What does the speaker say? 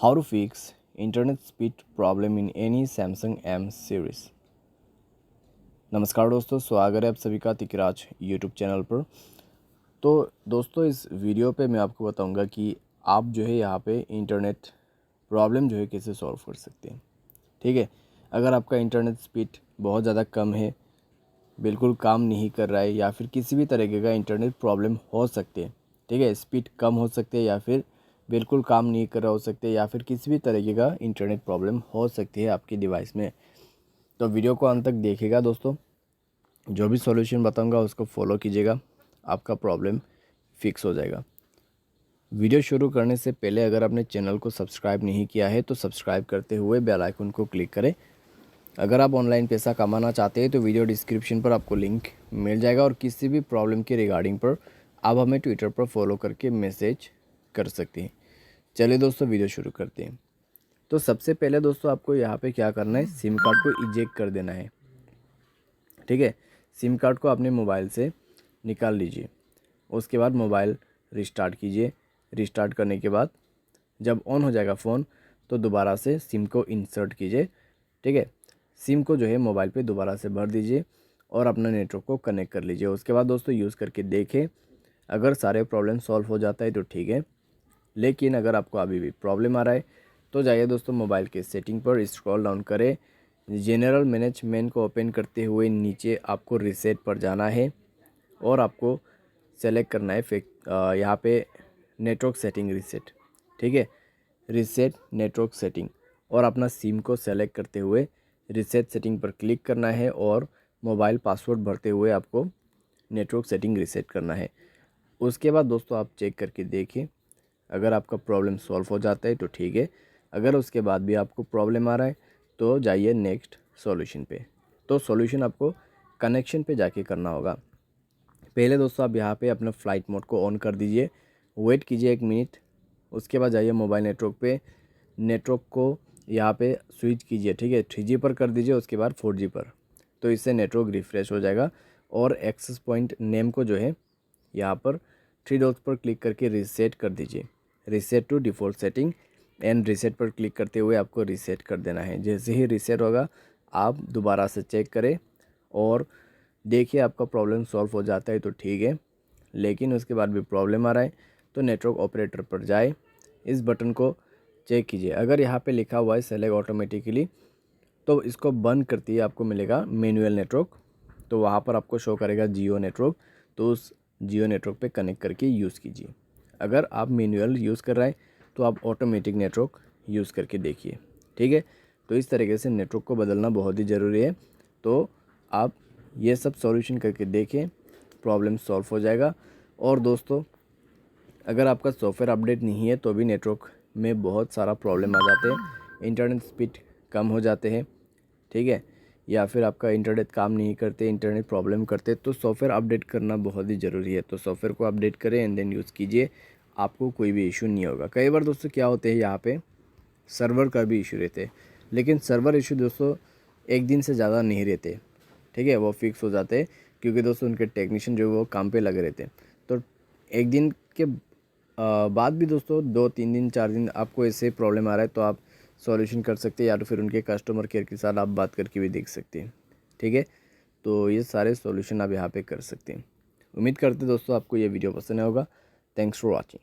How to fix internet speed problem in any Samsung M series। नमस्कार दोस्तों, स्वागत है आप सभी का तिकराज यूट्यूब चैनल पर। तो दोस्तों, इस वीडियो पे मैं आपको बताऊंगा कि आप जो है यहाँ पे इंटरनेट प्रॉब्लम जो है कैसे सॉल्व कर सकते हैं। ठीक है, अगर आपका इंटरनेट स्पीड बहुत ज़्यादा कम है, बिल्कुल काम नहीं कर रहा है, या फिर किसी भी तरीके का इंटरनेट प्रॉब्लम हो सकते हैं। ठीक है, स्पीड कम हो सकते हैं या फिर बिल्कुल काम नहीं कर रहा हो सकते, या फिर किसी भी तरीके का इंटरनेट प्रॉब्लम हो सकती है आपकी डिवाइस में। तो वीडियो को अंत तक देखिएगा दोस्तों, जो भी सॉल्यूशन बताऊंगा उसको फॉलो कीजिएगा, आपका प्रॉब्लम फिक्स हो जाएगा। वीडियो शुरू करने से पहले अगर आपने चैनल को सब्सक्राइब नहीं किया है तो सब्सक्राइब करते हुए बेल आइकन को क्लिक करें। अगर आप ऑनलाइन पैसा कमाना चाहते हैं तो वीडियो डिस्क्रिप्शन पर आपको लिंक मिल जाएगा, और किसी भी प्रॉब्लम के रिगार्डिंग पर आप हमें ट्विटर पर फॉलो करके मैसेज कर सकते हैं। चलिए दोस्तों, वीडियो शुरू करते हैं। तो सबसे पहले दोस्तों आपको यहाँ पे क्या करना है, सिम कार्ड को इजेक्ट कर देना है। ठीक है, सिम कार्ड को अपने मोबाइल से निकाल लीजिए। उसके बाद मोबाइल रिस्टार्ट कीजिए। रिस्टार्ट करने के बाद जब ऑन हो जाएगा फ़ोन तो दोबारा से सिम को इंसर्ट कीजिए। ठीक है, सिम को जो है मोबाइल पे दोबारा से भर दीजिए और अपना नेटवर्क को कनेक्ट कर लीजिए। उसके बाद दोस्तों यूज़ करके देखें, अगर सारे प्रॉब्लम सॉल्व हो जाता है तो ठीक है, लेकिन अगर आपको अभी भी प्रॉब्लम आ रहा है तो जाइए दोस्तों मोबाइल के सेटिंग पर स्क्रॉल डाउन करें। जनरल मैनेजमेंट को ओपन करते हुए नीचे आपको रीसेट पर जाना है और आपको सेलेक्ट करना है यहाँ पे नेटवर्क सेटिंग रीसेट। ठीक है, रीसेट नेटवर्क सेटिंग, और अपना सिम को सेलेक्ट करते हुए रीसेट सेटिंग पर क्लिक करना है और मोबाइल पासवर्ड भरते हुए आपको नेटवर्क सेटिंग रीसेट करना है। उसके बाद दोस्तों आप चेक करके देखिए, अगर आपका प्रॉब्लम सॉल्व हो जाता है तो ठीक है, अगर उसके बाद भी आपको प्रॉब्लम आ रहा है तो जाइए नेक्स्ट सॉल्यूशन पे। तो सॉल्यूशन आपको कनेक्शन पे जाके करना होगा। पहले दोस्तों आप यहाँ पे अपना फ़्लाइट मोड को ऑन कर दीजिए, वेट कीजिए 1 मिनट। उसके बाद जाइए मोबाइल नेटवर्क पे, नेटवर्क को यहाँ पे स्विच कीजिए। ठीक है, 3G पर कर दीजिए, उसके बाद 4G पर। तो इससे नेटवर्क रिफ़्रेश हो जाएगा। और एक्सेस पॉइंट नेम को जो है यहाँ पर 3 डॉट्स पर क्लिक करके रीसेट कर दीजिए, reset to default setting, and reset पर क्लिक करते हुए आपको रीसेट कर देना है। जैसे ही रीसेट होगा आप दोबारा से चेक करें और देखिए आपका प्रॉब्लम सॉल्व हो जाता है तो ठीक है, लेकिन उसके बाद भी प्रॉब्लम आ रहा है तो नेटवर्क ऑपरेटर पर जाए, इस बटन को चेक कीजिए। अगर यहाँ पे लिखा हुआ है सेलेक्ट ऑटोमेटिकली, तो इसको बंद करते ही आपको मिलेगा मैनुअल नेटवर्क। तो वहाँ पर आपको शो करेगा जियो नेटवर्क, तो उस जियो नेटवर्क पे कनेक्ट करके यूज़ कीजिए। अगर आप मैनुअल यूज़ कर रहे हैं तो आप ऑटोमेटिक नेटवर्क यूज़ करके देखिए। ठीक है, तो इस तरीके से नेटवर्क को बदलना बहुत ही ज़रूरी है। तो आप ये सब सॉल्यूशन करके देखें, प्रॉब्लम सॉल्व हो जाएगा। और दोस्तों, अगर आपका सॉफ्टवेयर अपडेट नहीं है तो भी नेटवर्क में बहुत सारा प्रॉब्लम आ जाते हैं, इंटरनेट स्पीड कम हो जाते हैं। ठीक है, या फिर आपका इंटरनेट काम नहीं करते, इंटरनेट प्रॉब्लम करते, तो सॉफ्टवेयर अपडेट करना बहुत ही ज़रूरी है। तो सॉफ्टवेयर को अपडेट करें एंड देन यूज़ कीजिए, आपको कोई भी इशू नहीं होगा। कई बार दोस्तों क्या होते हैं, यहाँ पे सर्वर का भी इशू रहते हैं, लेकिन सर्वर इशू दोस्तों 1 दिन से ज़्यादा नहीं रहते। ठीक है, वो फिक्स हो जाते हैं, क्योंकि दोस्तों उनके टेक्नीशियन जो वो काम पे लगे रहते हैं। तो 1 दिन के बाद भी दोस्तों 2-3 दिन 4 दिन आपको ऐसे प्रॉब्लम आ रहा है तो आप सॉल्यूशन कर सकते हैं, या तो फिर उनके कस्टमर केयर के साथ आप बात करके भी देख सकते हैं। ठीक है, तो ये सारे सॉल्यूशन आप यहाँ पे कर सकते हैं। उम्मीद करते हैं दोस्तों आपको ये वीडियो पसंद आया होगा। Thanks for watching.